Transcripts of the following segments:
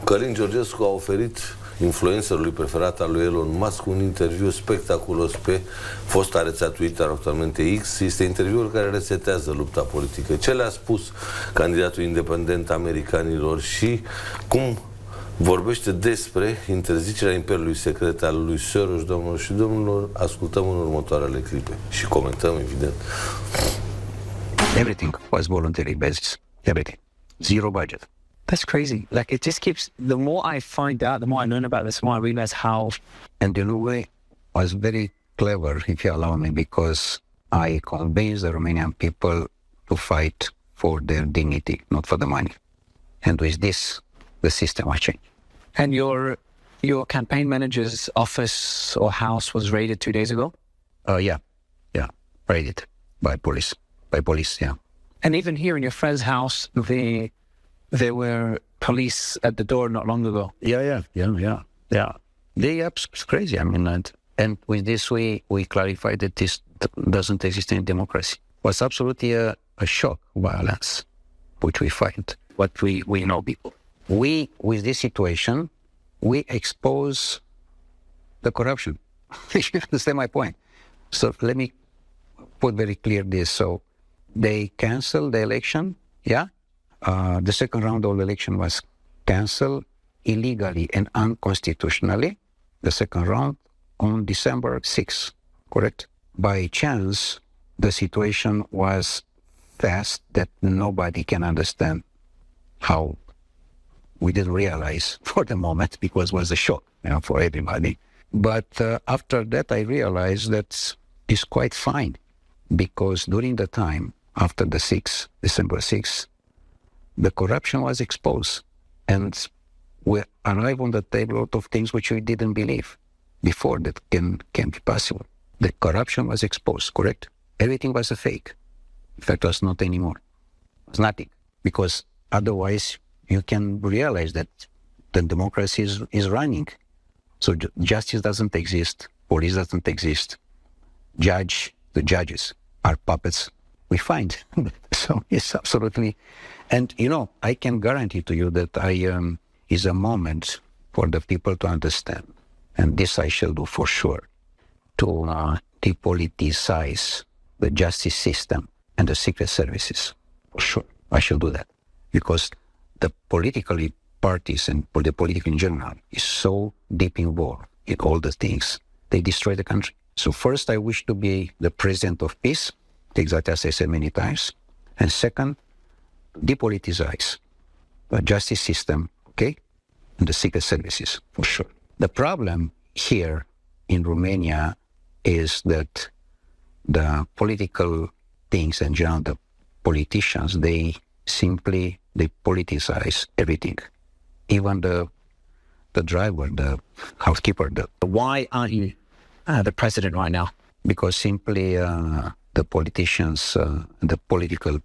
Călin Georgescu a oferit influencerului preferat al lui Elon Musk un interviu spectaculos pe fosta rețea Twitter, actualmente X. Este interviul care resetează lupta politică. Ce le-a spus candidatul independent americanilor și cum vorbește despre interzicerea imperiului secret al lui Soros, domnilor și domnilor, ascultăm în următoarele clipe și comentăm, evident. Everything was voluntary basis. Everything. Zero budget. That's crazy. Like, it just keeps, the more I find out, the more I learn about this, the more I realize how... And in a way, was very clever, if you allow me, because I convinced the Romanian people to fight for their dignity, not for the money. And with this, the system was changed. And your campaign manager's office or house was raided 2 days ago? Yeah, raided by police. Yeah. And even here in your friend's house, there were police at the door not long ago. Yeah. It's crazy. I mean, and with this, we clarified that this doesn't exist in democracy. It was absolutely a shock violence, which we find. What we know people. We, with this situation, we expose the corruption. You understand my point? So let me put very clear this. So they canceled the election, yeah? The second round of the election was cancelled illegally and unconstitutionally, the second round on December 6th, correct? By chance, the situation was fast that nobody can understand how we didn't realize for the moment because it was a shock, for everybody. But after that, I realized that it's quite fine because during the time after the December 6th, the corruption was exposed, and we arrived on the table a lot of things which we didn't believe before that can be possible. The corruption was exposed, correct? Everything was a fake. In fact, it was not anymore. It was nothing, because otherwise you can realize that the democracy is running. So justice doesn't exist, police doesn't exist, the judges are puppets. We find. So it's absolutely, and I can guarantee to you that is a moment for the people to understand, and this I shall do for sure, to depoliticize the justice system and the secret services. For sure, I shall do that, because the political parties and the political in general is so deep involved in all the things. They destroy the country. So first, I wish to be the president of peace, exactly as I said many times. And second, depoliticize the justice system, okay? And the secret services, for sure. The problem here in Romania is that the political things and general, the politicians, they politicize everything. Even the driver, the housekeeper. Why aren't you the president right now? Because simply the politicians, the political,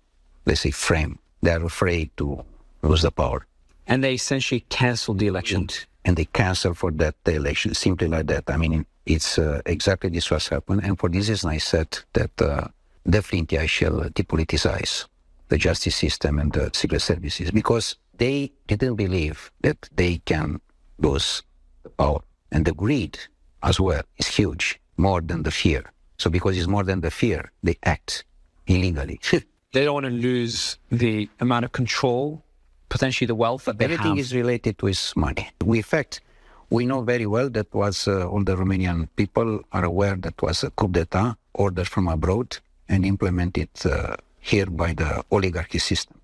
let's say, frame, they're afraid to lose the power. And they essentially canceled the election. And they cancel for that the election, simply like that. I mean, it's exactly this was happened. And for this reason, I said that definitely I shall depoliticize the justice system and the secret services, because they didn't believe that they can lose the power. And the greed as well is huge, more than the fear. So because it's more than the fear, they act illegally. They don't want to lose the amount of control, potentially the wealth that they have. Everything is related to his money. In fact, we know very well that was all the Romanian people are aware that was a coup d'etat ordered from abroad and implemented here by the oligarchy system.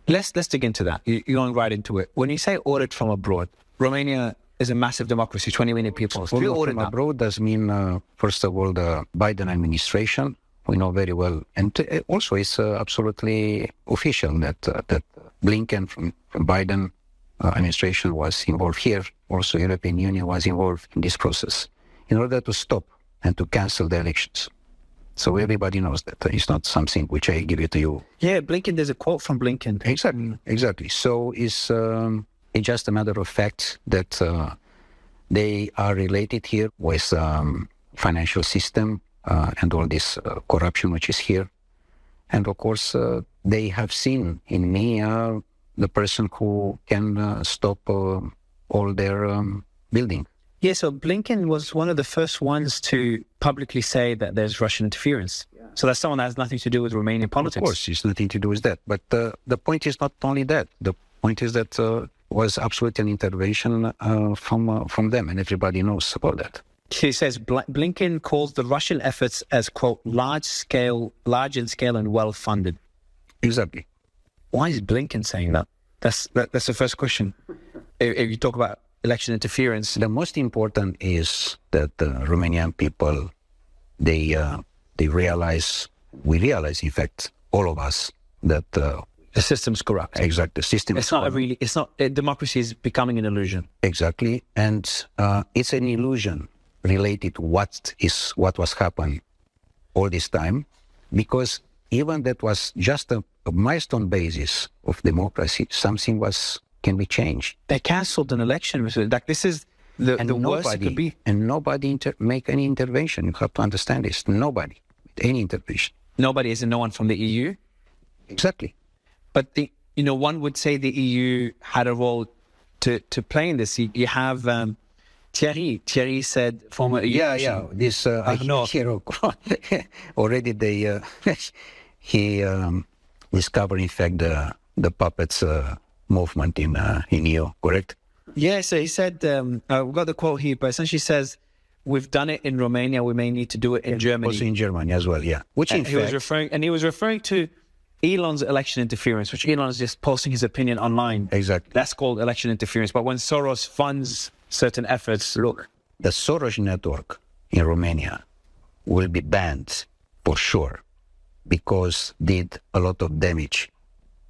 Let's dig into that. You're going right into it. When you say ordered from abroad, Romania is a massive democracy, 20 million people. From abroad does mean, first of all, the Biden administration. We know very well. And also it's absolutely official that Blinken from Biden administration was involved here. Also, European Union was involved in this process in order to stop and to cancel the elections. So everybody knows that. It's not something which I give it to you. Yeah, Blinken, there's a quote from Blinken. Exactly. So it's just a matter of fact that they are related here with financial system and all this corruption which is here. And of course, they have seen in me the person who can stop all their building. Yeah, so Blinken was one of the first ones to publicly say that there's Russian interference. Yeah. So that's someone that has nothing to do with Romanian politics. Of course, it's nothing to do with that. But the point is not only that. The point is that was absolutely an intervention from them, and everybody knows about that. He says Blinken calls the Russian efforts as, quote, large in scale and well-funded. Exactly. Why is Blinken saying that? That's the first question. If you talk about election interference. The most important is that the Romanian people, they realize, we realize, in fact, all of us, that the system's corrupt. Exactly, the system. Democracy is becoming an illusion. Exactly, and it's an illusion related to what was happening all this time, because even that was just a milestone basis of democracy, something can be changed. They cancelled an election. Like, this is the worst it could be. And nobody make any intervention. You have to understand this. Nobody with any intervention. Nobody is no one from the EU? Exactly. But one would say the EU had a role to play in this. You have Thierry. Thierry said former EU. Yeah. This hero already he discovered, in fact, the puppets movement in EU, correct? Yeah, so he said, we've got the quote here, but essentially says, we've done it in Romania, we may need to do it in Germany. Also in Germany as well, yeah. He was referring to Elon's election interference, which Elon is just posting his opinion online. Exactly. That's called election interference. But when Soros funds certain efforts... Look, the Soros Network in Romania will be banned for sure, because did a lot of damage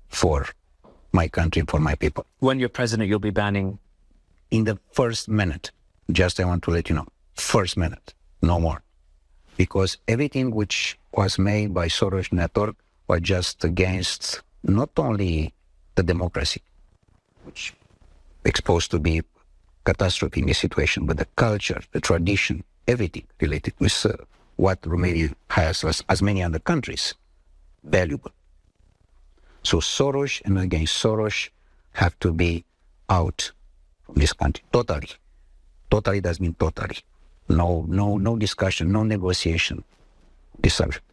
for my country, for my people. When you're president, you'll be banning? In the first minute. Just I want to let you know. First minute, no more. Because everything which was made by Soros Network was just against not only the democracy, which exposed to be catastrophe in this situation, but the culture, the tradition, everything related with what Romania has, as many other countries, valuable. So Soros and against Soros have to be out from this country. Totally. Totally does mean totally. No discussion, no negotiation. This subject.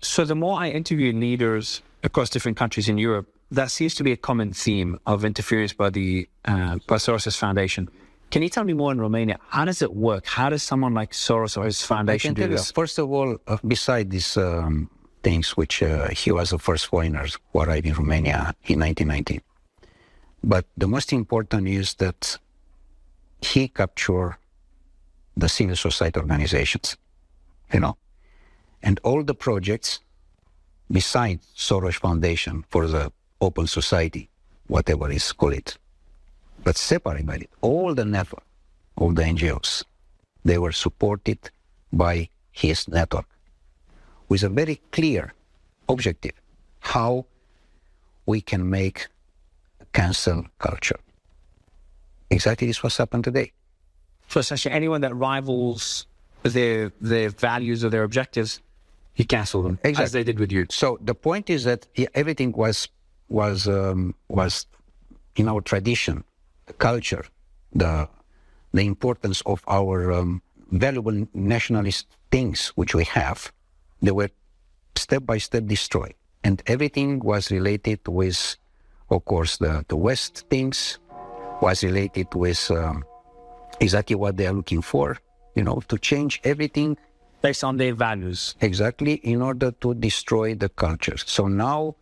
So the more I interview leaders across different countries in Europe, that seems to be a common theme of interference by by Soros' foundation. Can you tell me more in Romania? How does it work? How does someone like Soros or his foundation do this? First of all, beside these things which he was the first foreigner who arrived in Romania in 1990. But the most important is that he captured the civil society organizations, and all the projects besides Soros Foundation for the open society, whatever is called it, but separate by it, all the network of the NGOs, they were supported by his network with a very clear objective, how we can make a cancel culture. Exactly this was happened today. So essentially anyone that rivals their values or their objectives, he canceled them, exactly, as they did with you. So the point is that everything was in our tradition, the culture, the importance of our valuable nationalist things which we have, they were step by step destroyed. And everything was related with, of course, the West things, was related with exactly what they are looking for, to change everything. Based on their values. Exactly, in order to destroy the culture. So now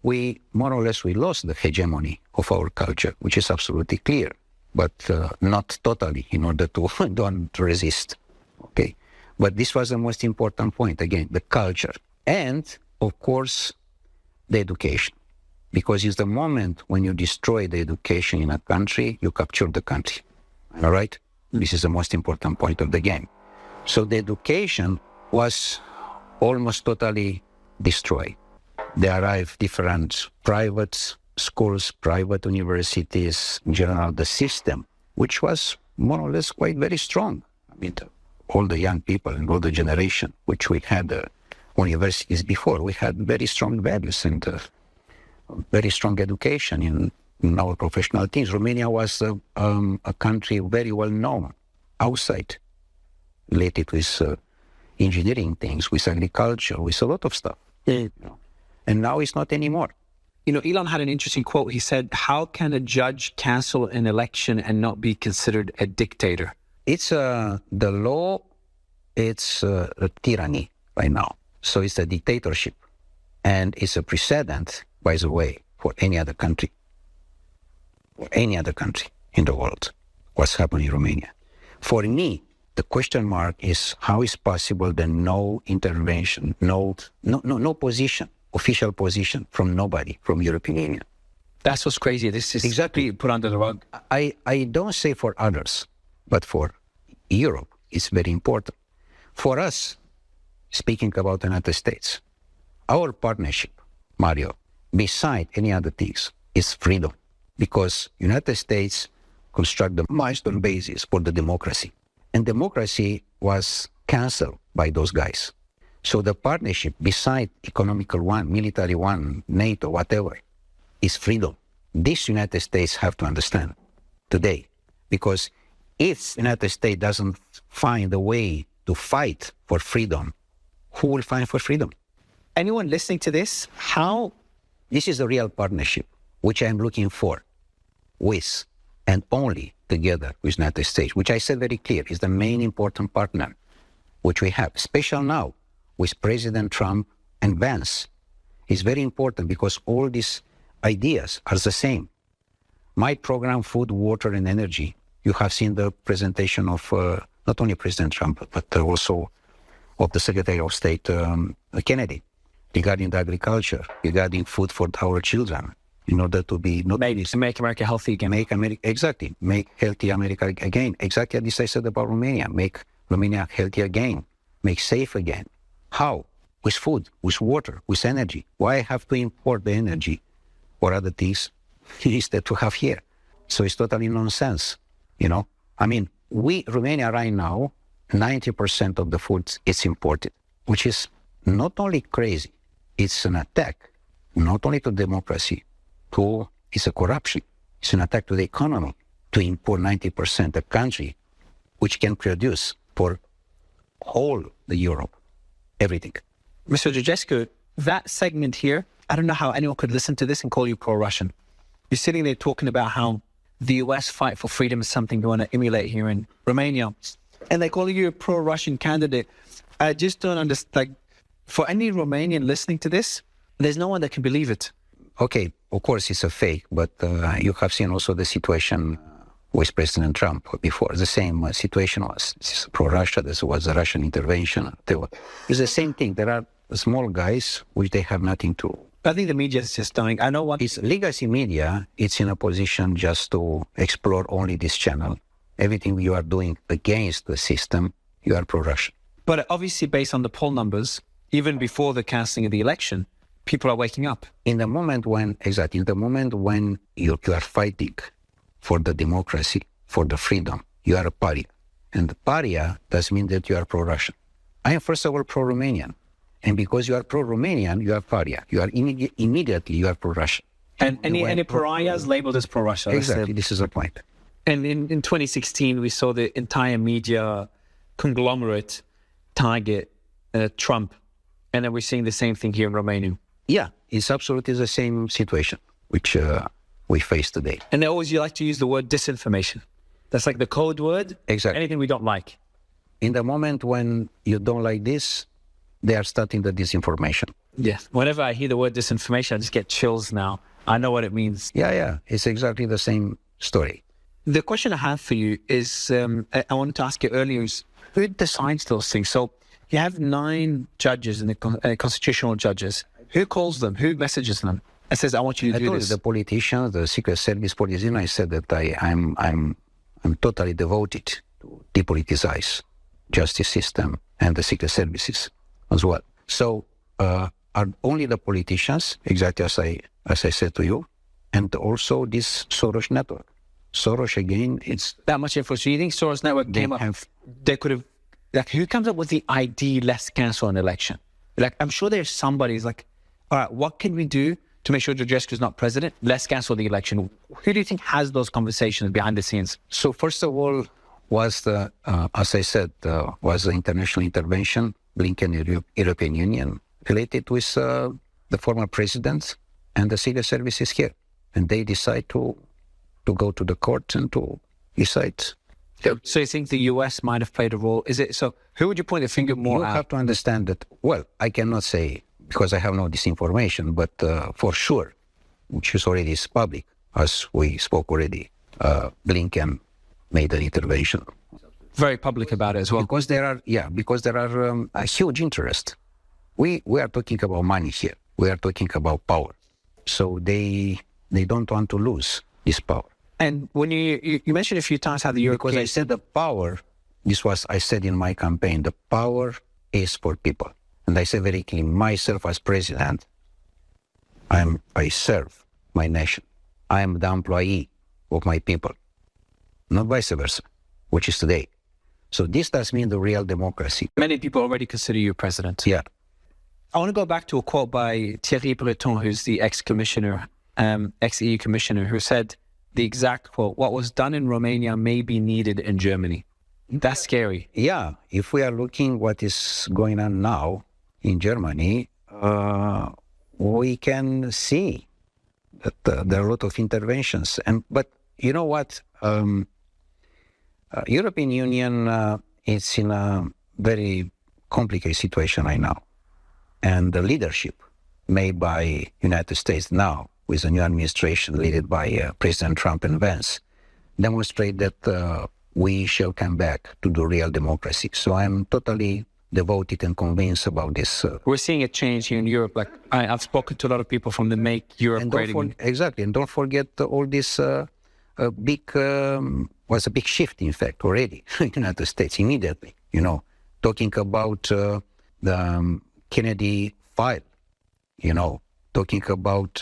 we, more or less, we lost the hegemony of our culture, which is absolutely clear, but not totally, in order to don't resist. Okay. But this was the most important point, again, the culture. And, of course, the education. Because it's the moment when you destroy the education in a country, you capture the country. All right? This is the most important point of the game. So the education was almost totally destroyed. There arrived different private schools, private universities, in general, the system, which was more or less quite very strong. I mean, all the young people and all the generation, which we had universities before, we had very strong values and very strong education in our professional teams. Romania was a country very well known outside, related with engineering things, with agriculture, with a lot of stuff. You know. And now it's not anymore. You know, Elon had an interesting quote. He said, how can a judge cancel an election and not be considered a dictator? It's the law, it's a tyranny right now. So it's a dictatorship. And it's a precedent, by the way, for any other country. For any other country in the world, what's happening in Romania. For me, the question mark is how is possible that no intervention, no position, official position from nobody, from European Union. That's what's crazy. This is exactly put under the rug. I don't say for others, but for Europe, it's very important. For us, speaking about the United States, our partnership, Mario, beside any other things, is freedom. Because United States construct the milestone basis for the democracy. And democracy was canceled by those guys. So the partnership, beside economical one, military one, NATO, whatever, is freedom. This United States have to understand today. Because if United States doesn't find a way to fight for freedom, who will fight for freedom? Anyone listening to this, how? This is a real partnership, which I'm looking for, with and only together with United States, which I said very clear is the main important partner, which we have, especially now with President Trump and Vance. It's very important because all these ideas are the same. My program, Food, Water, and Energy, you have seen the presentation of not only President Trump, but also of the Secretary of State, Kennedy, regarding the agriculture, regarding food for our children, in order to be not maybe to make America healthy again. Make healthy America again. Exactly this I said about Romania. Make Romania healthy again. Make safe again. How? With food, with water, with energy. Why I have to import the energy or other things instead to have here? So it's totally nonsense. You know, I mean, Romania right now, 90% of the food is imported, which is not only crazy, it's an attack, not only to democracy, it's a corruption, it's an attack to the economy, to import 90% of country, which can produce for whole the Europe, everything. Mr. Georgescu, that segment here, I don't know how anyone could listen to this and call you pro-Russian. You're sitting there talking about how the US fight for freedom is something you want to emulate here in Romania, and they call you a pro-Russian candidate. I just don't understand. Like, for any Romanian listening to this, there's no one that can believe it. Okay, of course it's a fake, but you have seen also the situation with President Trump before. The same situation was pro-Russia, this was a Russian intervention. It's the same thing. There are small guys which they have nothing to... I think the media is just dying. I know what... It's legacy media, it's in a position just to explore only this channel. Everything you are doing against the system, you are pro-Russian. But obviously based on the poll numbers, even before the cancelling of the election, people are waking up. In the moment when you are fighting for the democracy, for the freedom, you are a pariah. And the pariah does mean that you are pro-Russian. I am first of all pro-Romanian. And because you are pro-Romanian, you are pariah. You are immediately you are pro-Russian. And any pariahs labeled as pro-Russia. Exactly, this is the point. And in 2016, we saw the entire media conglomerate target Trump. And then we're seeing the same thing here in Romania. Yeah, it's absolutely the same situation which we face today. And they always like to use the word disinformation. That's like the code word. Exactly. Anything we don't like. In the moment when you don't like this, they are starting the disinformation. Yes. Whenever I hear the word disinformation, I just get chills now. I know what it means. Yeah. It's exactly the same story. The question I have for you is, I wanted to ask you earlier, is who decides those things? So you have 9 judges in the constitutional judges. Who calls them? Who messages them and says, I want you to do this? The politicians, the Secret Service politicians, I said that I'm totally devoted to depoliticize justice system and the secret services as well. So are only the politicians, exactly as I said to you, and also this Soros Network. Soros, again, it's... That much info. So you think Soros Network came up, they could have... Like, who comes up with the idea, let's cancel an election? Like, I'm sure there's somebody who's like, all right, what can we do to make sure Georgescu is not president? Let's cancel the election. Who do you think has those conversations behind the scenes? So first of all, was the, as I said, was the international intervention, Blinken European Union, related with the former president and the Secret Services here. And they decide to go to the court and to decide. So you think the US might have played a role? Is it so? Who would you point the finger more You at? have to understand that, well, I cannot say because I have no disinformation, but for sure, which is already is public, as we spoke already, Blinken made an intervention. Very public about it as well. Because there are a huge interest. We are talking about money here. We are talking about power. So they don't want to lose this power. And when you mentioned a few times how the European... Because I said the power, I said in my campaign, the power is for people. And I said very clearly, myself as president, I serve my nation. I am the employee of my people, not vice versa, which is today. So this does mean the real democracy. Many people already consider you president. Yeah. I want to go back to a quote by Thierry Breton, who's the ex-commissioner, ex-EU commissioner, who said the exact quote, "What was done in Romania may be needed in Germany." That's scary. Yeah, if we are looking what is going on now in Germany, we can see that there are a lot of interventions. But you know what? European Union is in a very complicated situation right now. And the leadership made by United States now, with the new administration led by President Trump and Vance, demonstrate that we shall come back to the real democracy. So I'm totally devoted and convinced about this. We're seeing a change here in Europe. Like I've spoken to a lot of people from the Make Europe Great Again. Exactly, and don't forget all this was a big shift, in fact, already in the United States immediately. You know, talking about the Kennedy file, you know, talking about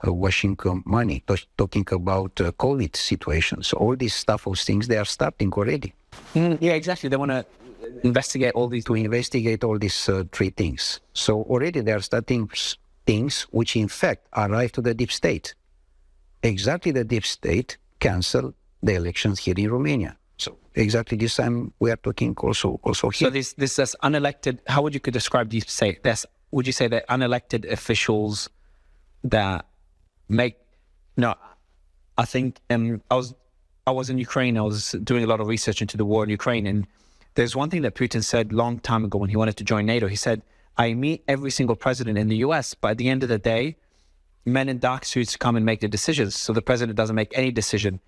washing money, talking about COVID situations. So all these stuff, those things, they are starting already. Yeah, exactly. They want to investigate all these. To investigate all these three things. So already they are starting things which in fact arrive to the deep state. Exactly the deep state cancel the elections here in Romania. So exactly this time we are talking also here. So this is unelected. How would you could describe deep state? Would you say that unelected officials that make? No, I think I was in Ukraine. I was doing a lot of research into the war in Ukraine, and there's one thing that Putin said a long time ago when he wanted to join NATO. He said, "I meet every single president in the U.S., but at the end of the day, men in dark suits come and make the decisions. So the president doesn't make any decision."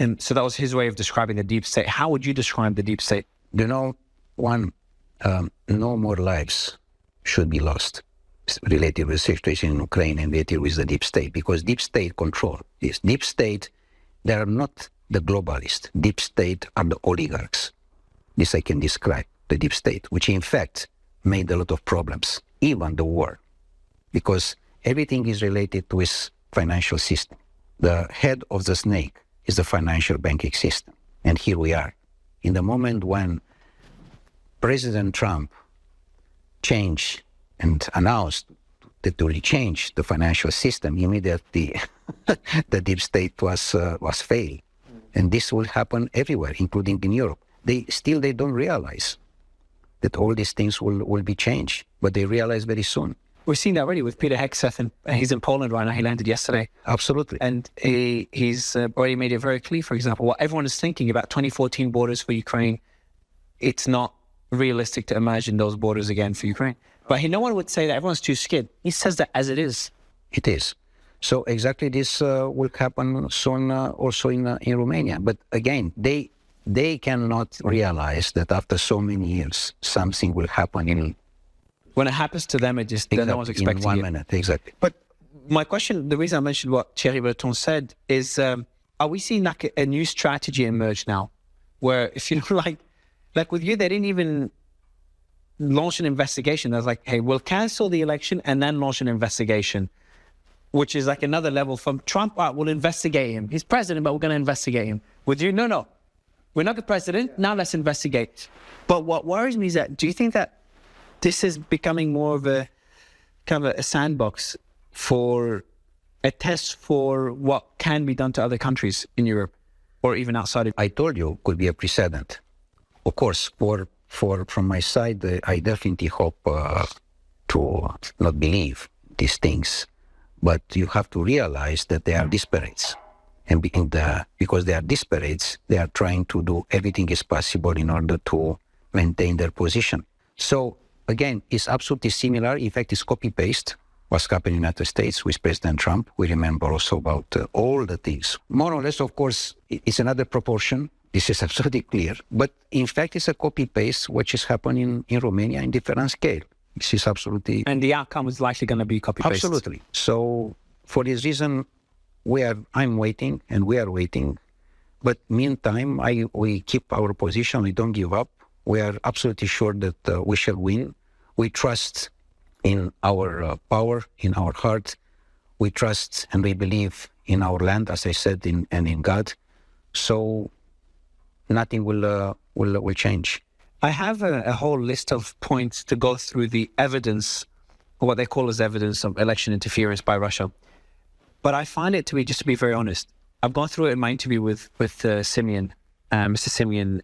And so that was his way of describing the deep state. How would you describe the deep state? You know, no more lives should be lost related with the situation in Ukraine and related with the deep state, because deep state control this. Deep state, they are not the globalists. Deep state are the oligarchs. This I can describe, the deep state, which in fact made a lot of problems, even the war, because everything is related with financial system. The head of the snake is the financial banking system. And here we are. In the moment when President Trump changed and announced that they will change the financial system, immediately the deep state was failed. And this will happen everywhere, including in Europe. They don't realize that all these things will be changed, but they realize very soon. We've seen that already with Peter Hegseth, and he's in Poland right now. He landed yesterday. Absolutely. And he's already made it very clear, for example, what everyone is thinking about 2014 borders for Ukraine. It's not realistic to imagine those borders again for Ukraine. But no one would say that everyone's too scared. He says that as it is. It is. So exactly this will happen soon also in Romania. But again, they cannot realize that after so many years, something will happen in... When it happens to them, it just no one's expecting in 1 minute, exactly. But my question, the reason I mentioned what Thierry Breton said is, are we seeing like a new strategy emerge now, where if you like with you, they didn't even launch an investigation. They was like, hey, we'll cancel the election and then launch an investigation, which is like another level from Trump. We'll investigate him. He's president, but we're going to investigate him. With you, no, we're not the president. Now let's investigate. But what worries me is that, do you think that this is becoming more of a kind of a sandbox for a test for what can be done to other countries in Europe or even outside of... I told you could be a precedent. Of course, from my side, I definitely hope to not believe these things, but you have to realize that they are disparates. And because they are disparates, they are trying to do everything is possible in order to maintain their position. So again, it's absolutely similar. In fact, it's copy-paste what's happened in the United States with President Trump. We remember also about all the things. More or less, of course, it's another proportion. This is absolutely clear. But in fact, it's a copy-paste which is happening in Romania in different scale. This is absolutely... And the outcome is likely going to be copy-paste. Absolutely. So for this reason, I'm waiting and we are waiting. But meantime, we keep our position. We don't give up. We are absolutely sure that we shall win. We trust in our power, in our heart. We trust and we believe in our land, as I said, and in God. So nothing will change. I have a whole list of points to go through the evidence, or what they call as evidence of election interference by Russia. But I find it to be, just to be very honest, I've gone through it in my interview with Simeon, Mr. Simeon,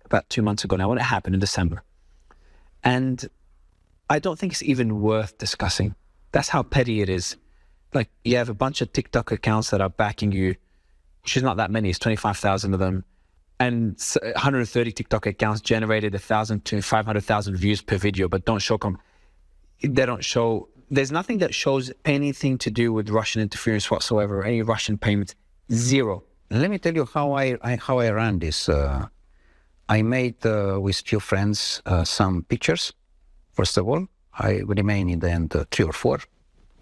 about 2 months ago now, when it happened in December. And I don't think it's even worth discussing. That's how petty it is. Like, you have a bunch of TikTok accounts that are backing you, which is not that many, it's 25,000 of them. And 130 TikTok accounts generated 1,000 to 500,000 views per video, but there's nothing that shows anything to do with Russian interference whatsoever, any Russian payments, zero. Let me tell you how I ran this. I made with few friends some pictures. First of all, I remain in the end 3 or 4,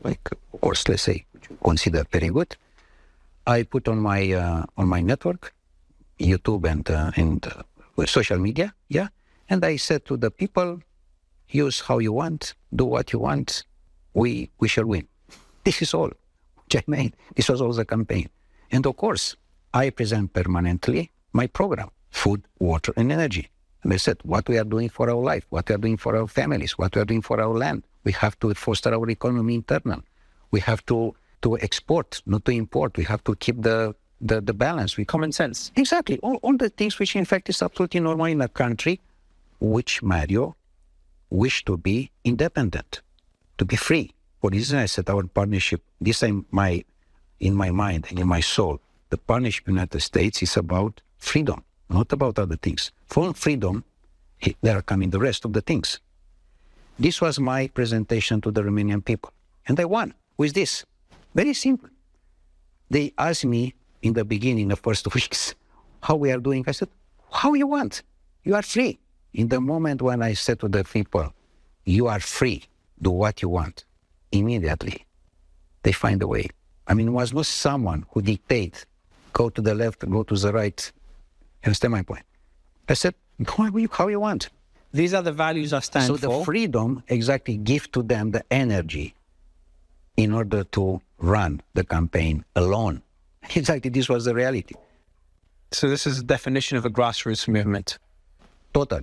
like, of course, let's say, consider very good. I put on my network, YouTube and social media, yeah. And I said to the people, use how you want, do what you want, we shall win. This is all which I made. This was all the campaign. And of course, I present permanently my program, food, water, and energy. And I said, what we are doing for our life, what we are doing for our families, what we are doing for our land. We have to foster our economy internal. We have to export, not to import. We have to keep the balance. With common sense. Exactly. All the things which in fact is absolutely normal in a country which Mario wished to be independent, to be free. For this reason I said our partnership, this in my mind and in my soul, the partnership in the United States is about freedom, not about other things. From freedom, there are coming the rest of the things. This was my presentation to the Romanian people. And I won with this. Very simple. They asked me in the beginning, the first weeks, how we are doing. I said, how you want? You are free. In the moment when I said to the people, you are free, do what you want, immediately they find a way. I mean, it was not someone who dictated, go to the left, go to the right. You understand my point? I said, how you want. These are the values I stand for. So the freedom exactly give to them the energy in order to run the campaign alone. Exactly, this was the reality. So this is the definition of a grassroots movement. Total.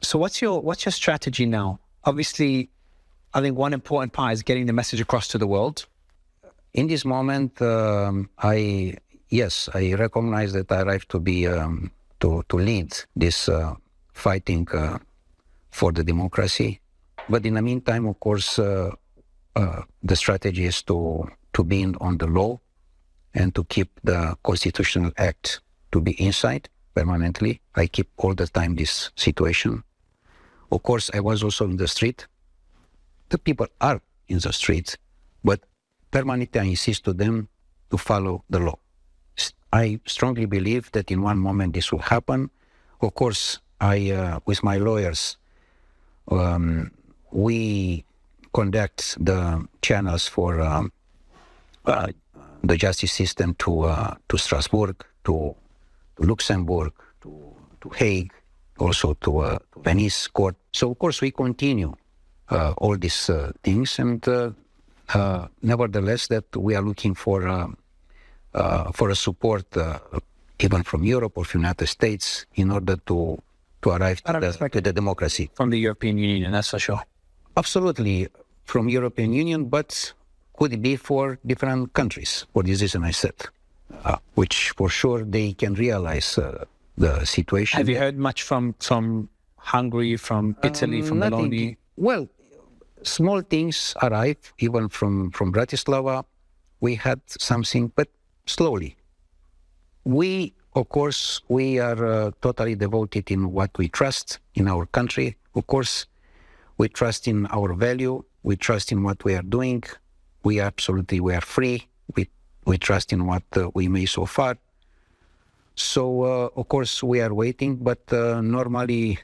So what's your strategy now? Obviously, I think one important part is getting the message across to the world. In this moment, I recognize that I arrived to be to lead this fighting for the democracy. But in the meantime, of course, the strategy is to be on the law and to keep the constitutional act to be inside permanently. I keep all the time this situation. Of course, I was also in the street. The people are in the street, but permanently I insist to them to follow the law. I strongly believe that in one moment this will happen. Of course, with my lawyers, we conduct the channels for the justice system to Strasbourg, to Luxembourg, to Hague, also to Venice court. So of course we continue all these things, and nevertheless that we are looking for a support even from Europe or from the United States in order to arrive to the democracy. From the European Union, that's for sure. Absolutely. from European Union, but could it be for different countries? For this reason, I said, which for sure they can realize the situation. Have you heard much from Hungary, from Italy, from Bologna? Well, small things arrive, even from Bratislava. We had something, but slowly. We, of course, we are totally devoted in what we trust in our country. Of course, we trust in our value. We trust in what we are doing. We are free. We trust in what we made so far. So, of course, we are waiting, but normally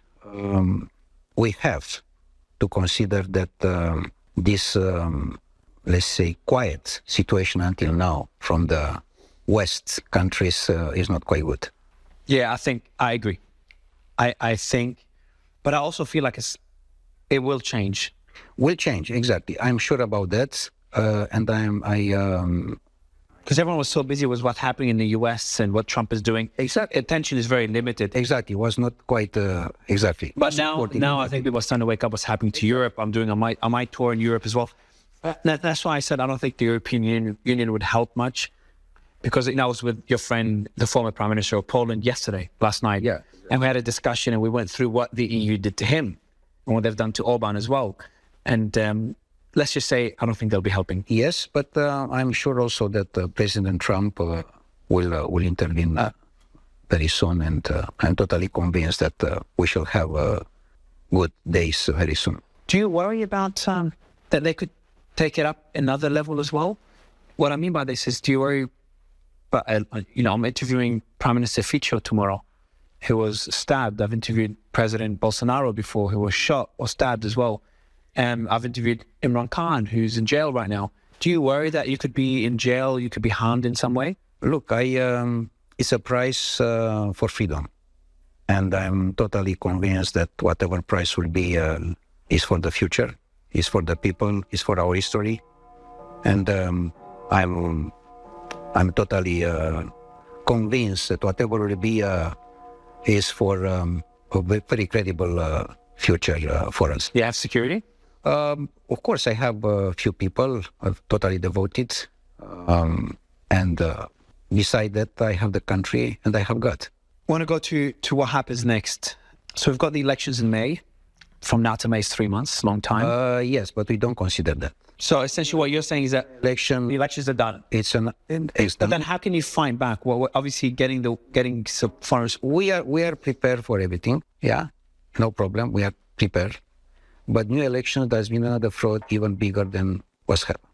we have to consider that this, let's say, quiet situation until now from the West countries is not quite good. Yeah, I agree. I think, but I also feel like it will change. Will change, exactly. I'm sure about that. And because everyone was so busy with what's happening in the U.S. and what Trump is doing. Exactly. Attention is very limited. Exactly. It was not quite exactly. But now I think people are starting to wake up what's happening to Europe. I'm doing on my tour in Europe as well. That's why I said I don't think the European Union would help much. Because I was with your friend, the former Prime Minister of Poland, last night. Yeah. And we had a discussion and we went through what the EU did to him and what they've done to Orban as well. And let's just say, I don't think they'll be helping. Yes, but I'm sure also that President Trump will intervene very soon. And I'm totally convinced that we shall have good days very soon. Do you worry about that they could take it up another level as well? What I mean by this is, do you worry? But I'm interviewing Prime Minister Fico tomorrow, who was stabbed. I've interviewed President Bolsonaro before, who was shot or stabbed as well. I've interviewed Imran Khan, who's in jail right now. Do you worry that you could be in jail, you could be harmed in some way? Look, it's a price for freedom. And I'm totally convinced that whatever price will be is for the future, is for the people, is for our history. And I'm totally convinced that whatever will be is for a very credible future for us. You have security? Of course, I have a few people totally devoted. And beside that, I have the country and I have God. I want to go to what happens next. So we've got the elections in May. From now to May is 3 months, long time. Yes, but we don't consider that. So essentially what you're saying is that the elections are done. It's done. But then how can you fight back? Well, obviously getting some foreigners. We are prepared for everything. Yeah, no problem. We are prepared. But new elections, there's been another fraud even bigger than what's happened.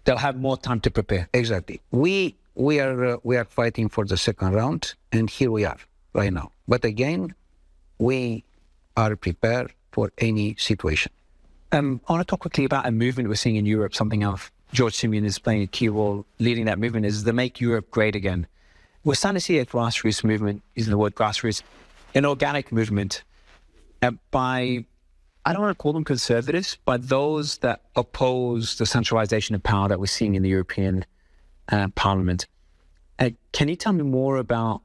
They'll have more time to prepare. Exactly. We are fighting for the second round, and here we are right now. But again, we are prepared for any situation. I want to talk quickly about a movement we're seeing in Europe, something else. George Simeon is playing a key role leading that movement, is the Make Europe Great Again. We're starting to see a grassroots movement, using the word grassroots, an organic movement by, I don't want to call them conservatives, but those that oppose the centralization of power that we're seeing in the European Parliament. Can you tell me more about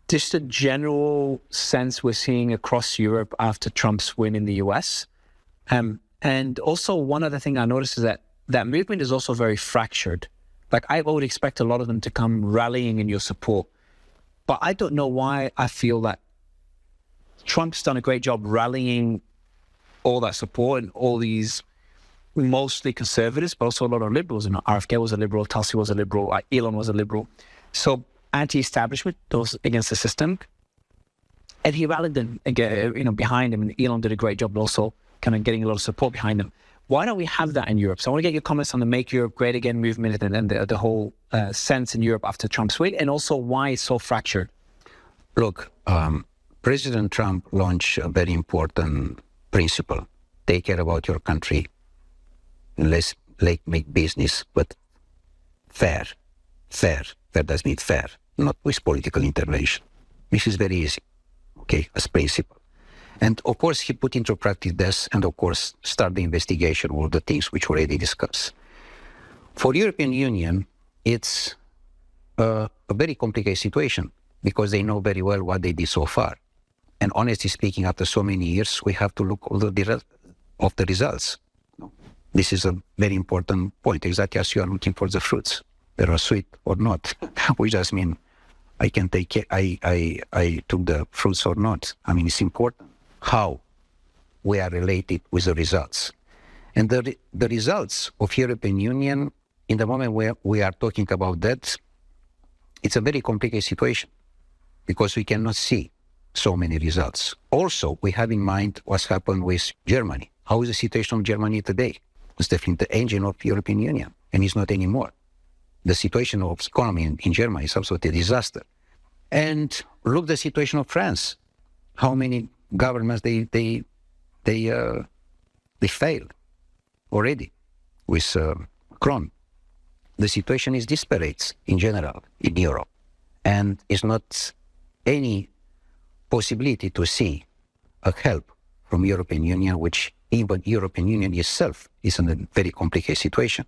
just a general sense we're seeing across Europe after Trump's win in the US? And also one other thing I noticed is that movement is also very fractured. Like I would expect a lot of them to come rallying in your support. But I don't know why I feel that Trump's done a great job rallying all that support and all these mostly conservatives, but also a lot of liberals. You know, RFK was a liberal, Tulsi was a liberal, Elon was a liberal. So anti-establishment, those against the system. And he rallied them behind him, and Elon did a great job also kind of getting a lot of support behind them. Why don't we have that in Europe? So I want to get your comments on the Make Europe Great Again movement and the whole sense in Europe after Trump's win, and also why it's so fractured. Look, President Trump launched a very important principle. Take care about your country. Let's make business, but fair. Fair does mean fair, not with political intervention. This is very easy, okay, as principle. And of course, he put into practice this, and of course, start the investigation, all the things which we already discussed. For European Union, it's a very complicated situation because they know very well what they did so far. And honestly speaking, after so many years, we have to look at the results. This is a very important point, exactly as you are looking for the fruits. They are sweet or not, which does mean I can take care, I took the fruits or not. I mean, it's important how we are related with the results. And the results of European Union, in the moment where we are talking about that, it's a very complicated situation because we cannot see so many results. Also, we have in mind what's happened with Germany. How is the situation of Germany today? It's definitely the engine of the European Union, and it's not anymore. The situation of economy in Germany is absolutely a disaster. And look the situation of France. How many governments they failed already with Macron. The situation is disparate in general in Europe, and it's not any possibility to see a help from European Union, which even European Union itself is in a very complicated situation.